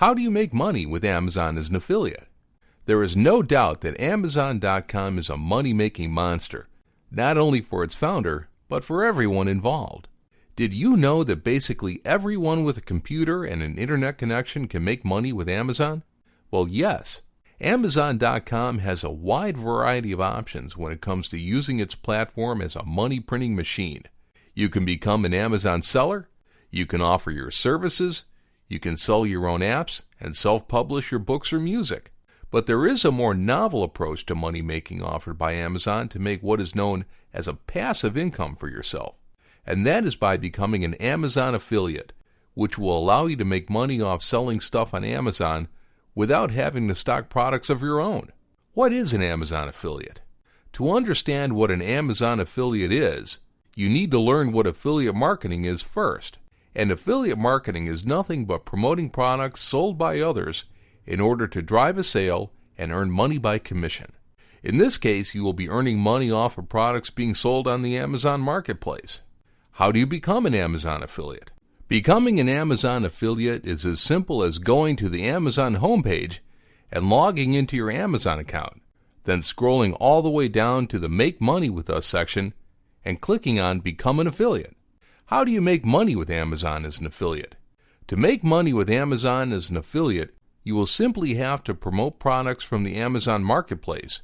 How do you make money with Amazon as an affiliate? There is no doubt that Amazon.com is a money-making monster, not only for its founder, but for everyone involved. Did you know that basically everyone with a computer and an internet connection can make money with Amazon? Well, yes. Amazon.com has a wide variety of options when it comes to using its platform as a money-printing machine. You can become an Amazon seller, you can offer your services, you can sell your own apps, and self-publish your books or music. But there is a more novel approach to money-making offered by Amazon to make what is known as a passive income for yourself. And that is by becoming an Amazon affiliate, which will allow you to make money off selling stuff on Amazon without having to stock products of your own. What is an Amazon affiliate? To understand what an Amazon affiliate is, you need to learn what affiliate marketing is first. And affiliate marketing is nothing but promoting products sold by others in order to drive a sale and earn money by commission. In this case, you will be earning money off of products being sold on the Amazon marketplace. How do you become an Amazon affiliate? Becoming an Amazon affiliate is as simple as going to the Amazon homepage and logging into your Amazon account, then scrolling all the way down to the Make Money with Us section and clicking on Become an Affiliate. How do you make money with Amazon as an affiliate? To make money with Amazon as an affiliate, you will simply have to promote products from the Amazon marketplace.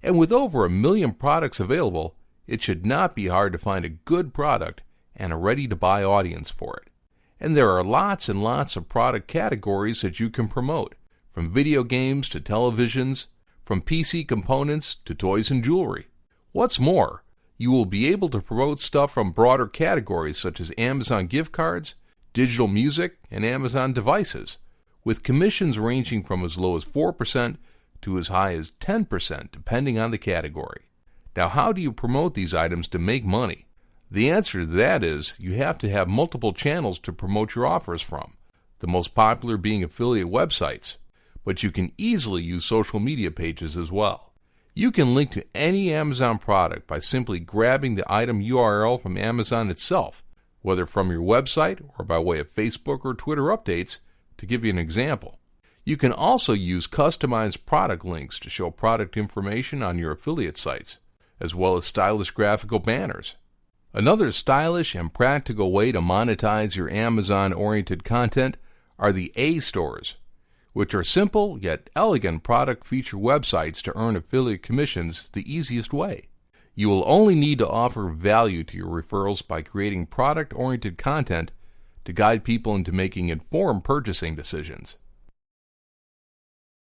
And with over 1 million products available, it should not be hard to find a good product and a ready-to-buy audience for it. And there are lots and lots of product categories that you can promote, from video games to televisions, from PC components to toys and jewelry. What's more, you will be able to promote stuff from broader categories such as Amazon gift cards, digital music, and Amazon devices, with commissions ranging from as low as 4% to as high as 10% depending on the category. Now, how do you promote these items to make money? The answer to that is you have to have multiple channels to promote your offers from, the most popular being affiliate websites, but you can easily use social media pages as well. You can link to any Amazon product by simply grabbing the item URL from Amazon itself, whether from your website or by way of Facebook or Twitter updates, to give you an example. You can also use customized product links to show product information on your affiliate sites, as well as stylish graphical banners. Another stylish and practical way to monetize your Amazon-oriented content are the A-stores, which are simple yet elegant product feature websites to earn affiliate commissions the easiest way. You will only need to offer value to your referrals by creating product-oriented content to guide people into making informed purchasing decisions.